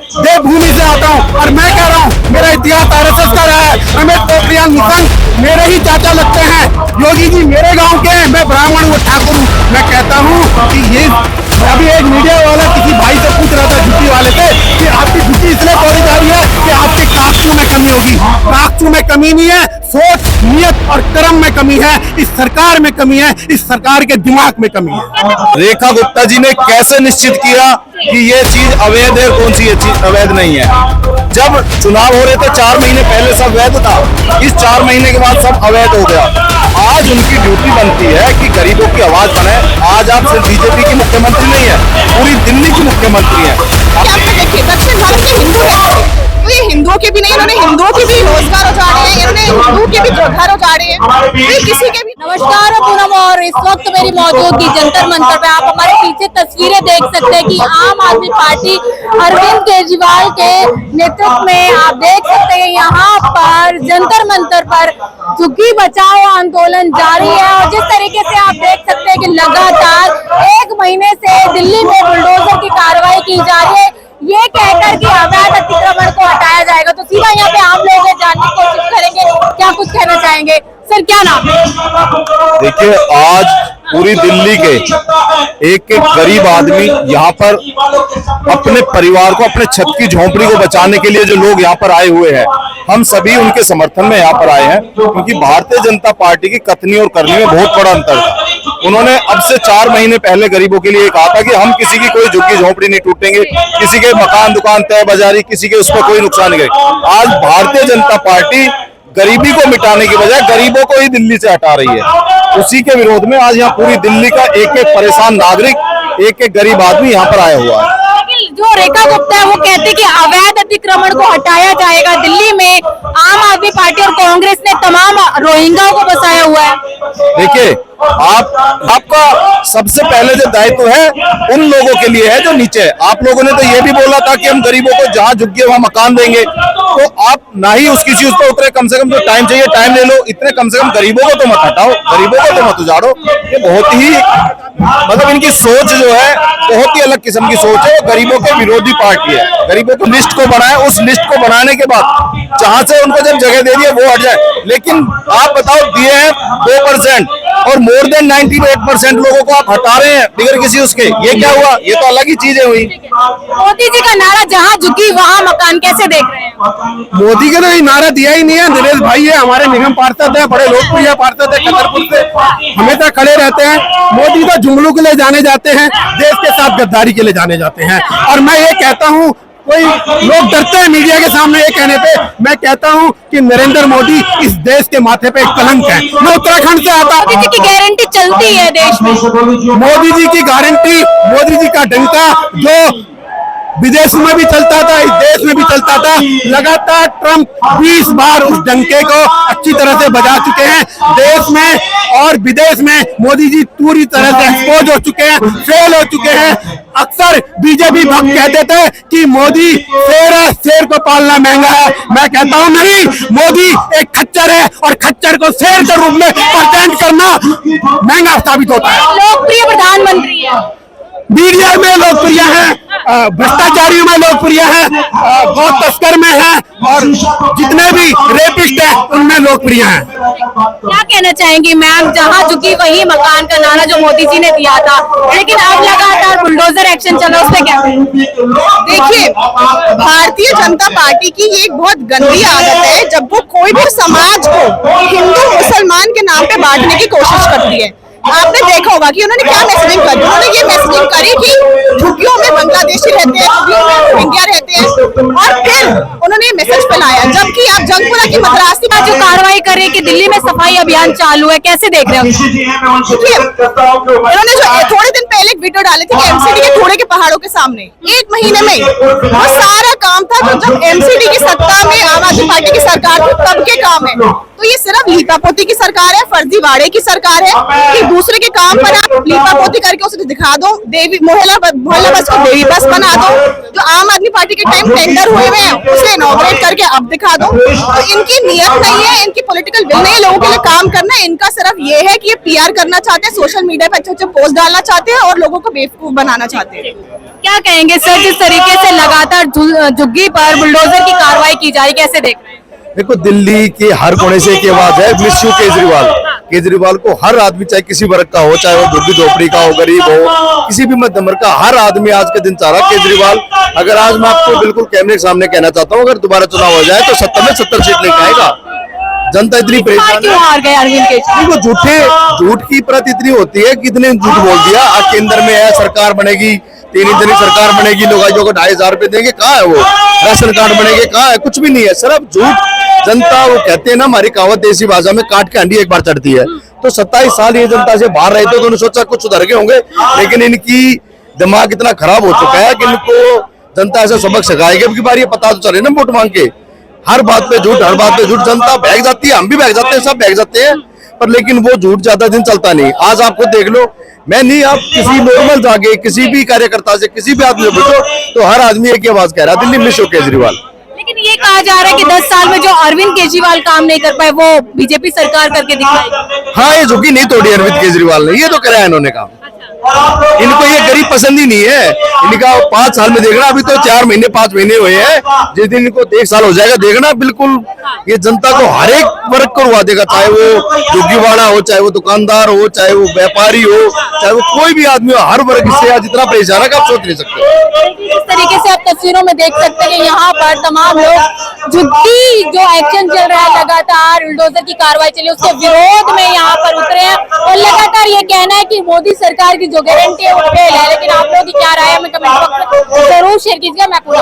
देवभूमि से आता हूँ और मैं कह रहा हूँ मेरा इतिहास आरएसएस का रहा है। रमेश पोखरियाल निशंक मेरे ही चाचा लगते हैं। योगी जी मेरे गांव के हैं, मैं ब्राह्मण हूँ, ठाकुर हूँ। मैं कहता हूँ कि ये अभी एक मीडिया वाला किसी भाई से पूछ रहा था जुटी वाले से कि आपकी जुटी इसलिए तोड़ी जा रही है कि आपके काकचू में कमी होगी। काकचू में कमी नहीं है, सोच, नियत और कर्म में कमी है। इस सरकार में कमी है, इस सरकार के दिमाग में कमी है। रेखा गुप्ता जी ने कैसे निश्चित किया कि ये चीज अवैध है, कौन सी ये चीज अवैध नहीं है? जब चुनाव हो रहे थे 4 महीने पहले सब वैध था, इस 4 महीने के बाद सब अवैध हो गया। आज उनकी ड्यूटी बनती है कि गरीबों की आवाज बने। आज आप सिर्फ बीजेपी की मुख्यमंत्री नहीं है, पूरी दिल्ली की मुख्यमंत्री है। देखिए दक्षिण भारत के हिंदू हैं, तो ये हिंदुओं के भी नहीं, इन्होंने हिंदुओं के भी रोजगार उजाड़े हैं, इन्होंने हिंदुओं के भी घर उजाड़े हैं, किसी के भी। नमस्कार पूनम, और इस वक्त मेरी मौजूदगी जंतर मंतर पे। आप हमारे पीछे तस्वीरें देख सकते हैं कि आम आदमी पार्टी अरविंद केजरीवाल के नेतृत्व में आप देख सकते हैं यहाँ पर जंतर मंतर पर झुग्गी बचाओ आंदोलन जारी है। और जिस तरीके से आप देख सकते हैं कि लगातार 1 महीने से दिल्ली में बुलडोजर की कार्रवाई की जा रही है, ये कहकर कि अवैध अतिक्रमण को हटाया जाएगा। तो सीधा यहाँ पे आम लोग जानने की कोशिश करेंगे, क्या कुछ कहना चाहेंगे सर, क्या नाम है? देखिए, आज पूरी दिल्ली के एक एक गरीब आदमी यहाँ पर अपने परिवार को, अपने छत की झोंपड़ी को बचाने के लिए जो लोग यहाँ पर आए हुए हैं, हम सभी उनके समर्थन में यहाँ पर आए हैं। क्योंकि भारतीय जनता पार्टी की कथनी और करनी में बहुत बड़ा अंतर था। उन्होंने अब से 4 महीने पहले गरीबों के लिए कहा था कि हम किसी की कोई झुग्गी झोंपड़ी नहीं टूटेंगे, किसी के मकान दुकान तय बाजारी, किसी के उस पर कोई नुकसान नहीं करेगी। आज भारतीय जनता पार्टी गरीबी को मिटाने की बजाय गरीबों को ही दिल्ली से हटा रही है। उसी के विरोध में आज यहाँ पूरी दिल्ली का एक एक परेशान नागरिक, एक एक गरीब आदमी यहाँ पर आया हुआ है। जो रेखा गुप्ता है वो कहते कि अवैध अतिक्रमण को हटाया जाएगा। दिल्ली में आम आदमी पार्टी और कांग्रेस ने तमाम रोहिंग्याओं को बसाया हुआ है। देखिए, आपका सबसे पहले जो दायित्व है उन लोगों के लिए है जो नीचे है। आप लोगों ने तो ये भी बोला था कि हम गरीबों को जहां झुग्गी वहां मकान देंगे, तो आप ना ही उसकी चीज पर उतरे। कम से कम जो टाइम चाहिए टाइम ले लो, इतने कम से कम गरीबों को तो मत हटाओ, गरीबों को तो मत उजाड़ो। ये बहुत ही मतलब इनकी सोच जो है बहुत ही अलग किस्म की सोच है। वो गरीबों के विरोधी पार्टी है। गरीबों को लिस्ट को बनाए, उस लिस्ट को बनाने के बाद जहां से उनको जब जगह दे दिए वो हट जाए। लेकिन आप बताओ, दिए हैं 2% और मोर देन 98% लोगों को आप हटा रहे हैं बिगर किसी उसके। ये क्या हुआ? ये तो अलग ही चीजें हुई। मोदी जी का नारा जहां झुग्गी वहां मकान, कैसे देख रहे हैं? मोदी के ने नारा दिया ही नहीं है। दिनेश भाई है, हमारे निगम पार्षद है, बड़े लोकप्रिय पार्षद है, कदरपुर से हमेशा खड़े रहते हैं। मोदी तो जुमलों के लिए जाने जाते हैं, देश के साथ गद्दारी के लिए जाने जाते हैं। और मैं ये कहता हूँ, कोई लोग डरते हैं मीडिया के सामने ये कहने पे, मैं कहता हूं कि नरेंद्र मोदी इस देश के माथे पे एक कलंक है। मैं उत्तराखंड से आता हूं। मोदी जी की गारंटी चलती है देश में। मोदी जी की गारंटी, मोदी जी का डंका जो विदेश में भी चलता था, इस देश में भी चलता था। लगातार ट्रंप 20 बार उस डंके को अच्छी तरह से बजा चुके हैं। देश में और विदेश में मोदी जी पूरी तरह से एक्सपोज हो चुके हैं, फेल हो चुके हैं। अक्सर बीजेपी भक्त कहते थे कि मोदी शेर है, शेर को पालना महंगा है। मैं कहता हूं नहीं, मोदी एक खच्चर है और खच्चर को शेर के रूप में प्रेजेंट करना महंगा साबित होता है। लोकप्रिय प्रधानमंत्री है, मीडिया में लोकप्रिय है, भ्रष्टाचारियों में लोकप्रिय है, गौ तस्कर में है और जितने भी रेपिस्ट हैं उनमें लोकप्रिय हैं। क्या कहना चाहेंगी मैम? जहां झुकी वही मकान का नारा जो मोदी जी ने दिया था, लेकिन अब लगातार बुलडोजर एक्शन चला, उस पर क्या? देखिए, भारतीय जनता पार्टी की ये एक बहुत गंदी आदत है, जब वो कोई भी समाज को हिंदू मुसलमान के नाम पे बांटने की कोशिश करती है। आपने देखा होगा कि उन्होंने क्या मैसेजिंग करी। उन्होंने ये मैसेजिंग करी कि झुग्गियों में बांग्लादेशी रहते हैं, झुग्गियों में रोहिंग्या रहते हैं, और फिर उन्होंने मैसेज फैलाया। जबकि आप जंगपुरा की मद्रासी में जो कार्रवाई कर रहे हैं कि दिल्ली में सफाई अभियान चालू है, कैसे देख रहे हो? देखिए, उन्होंने जो थोड़े दिन पहले एक वीडियो डाले थे कि एमसीडी के कूड़े के पहाड़ों के सामने 1 महीने में वो सारा काम था जो जब एमसीडी की सत्ता में आम आदमी पार्टी की सरकार थी तब के काम है। तो ये सिर्फ लीपापोती की सरकार है, फर्जीवाड़े की सरकार है कि दूसरे के काम पर आप लीपापोती करके उसे दिखा दो, देवी मोहल्ला बस को देवी बस बना दो। जो आम आदमी पार्टी के टाइम टेंडर हुए हैं उसे इनॉग्रेट करके अब दिखा दो। तो इनकी नियत नहीं है, इनकी पॉलिटिकल विल नहीं है लोगों के लिए काम करना। इनका सिर्फ ये है कि ये PR करना चाहते हैं, सोशल मीडिया पे अच्छे अच्छे पोस्ट डालना चाहते हैं और लोगों को बेवकूफ बनाना चाहते हैं। क्या कहेंगे सर, जिस तरीके से लगातार झुग्गी पर बुलडोजर की कार्रवाई की जा रही, कैसे देख रहे हैं? देखो, दिल्ली के हर कोने से एक आवाज है, मिस यू केजरीवाल। केजरीवाल को हर आदमी, चाहे किसी वर्ग का हो, चाहे वो झुग्गी झोपड़ी का हो, गरीब हो, किसी भी मध्यम वर्ग का, हर आदमी आज के दिन चाह रहा केजरीवाल। अगर आज मैं आपको बिल्कुल कैमरे के सामने कहना चाहता हूँ, अगर दोबारा चुनाव हो जाए तो 70 में 70 सीट लेके आएगा। जनता इतनी परेशान क्यों हार गए अरविंद केजरीवाल? झूठ की प्रत इतनी होती है, कितने झूठ बोल दिया। आज केंद्र में है, सरकार बनेगी, 3 दिन सरकार बनेगी, लोग 2,500 रुपए देंगे, कहाँ है वो? राशन कार्ड बनेंगे, कहाँ है? कुछ भी नहीं है, सिर्फ झूठ। जनता, वो कहते हैं ना, हमारी कहावत देसी भाषा में, काट के हंडी एक बार चढ़ती है। तो 27 साल ये जनता से बाहर रहे थे तो उन्होंने सोचा कुछ सुधर गए होंगे, लेकिन इनकी दिमाग इतना खराब हो चुका है कि इनको जनता ऐसा सबक सिखाएगी। अब की बार ये पता तो चले ना, वोट मांग के हर बात पे झूठ, हर बात पे झूठ। जनता बहक जाती है, हम भी बहक जाते हैं, सब बहक जाते हैं, पर लेकिन वो झूठ ज्यादा दिन चलता नहीं। आज आपको देख लो, मैं नहीं, आप किसी नॉर्मल जाके किसी भी कार्यकर्ता से, किसी भी आदमी से पूछो तो हर आदमी एक ही आवाज कह रहा है, दिल्ली मिस यू केजरीवाल। लेकिन ये कहा जा रहा है कि 10 साल में जो अरविंद केजरीवाल काम नहीं कर पाए वो बीजेपी सरकार करके दिखाएगी। हाँ, ये झुकी नहीं तोड़ी अरविंद केजरीवाल ने, ये तो कराया इन्होंने काम। इनको ये गरीब पसंद ही नहीं है। इनका 5 साल में देखना, अभी तो 4 महीने 5 महीने हुए हैं, जिस दिन इनको 1 साल हो जाएगा देखना, बिल्कुल ये जनता को हर एक वर्ग को रुआ देगा, चाहे वो झुग्गीवाड़ा हो, चाहे वो दुकानदार हो, चाहे वो व्यापारी हो, चाहे वो कोई भी आदमी हो, हर वर्ग इससे आज इतना परेशान है कि आप सोच नहीं सकते। इस तरीके से आप तस्वीरों में देख सकते हैं कि यहाँ पर तमाम लोग झुग्गी जो एक्शन चल रहा है, लगातार बुलडोजर की कार्रवाई चली, उसके विरोध में यहाँ पर उतरे हैं और लगातार ये कहना है कि मोदी सरकार की जो गारंटी है वो फेल है। लेकिन आप लोगों की क्या राय है, हमें कमेंट बॉक्स में जरूर शेयर कीजिएगा। मैं पूरा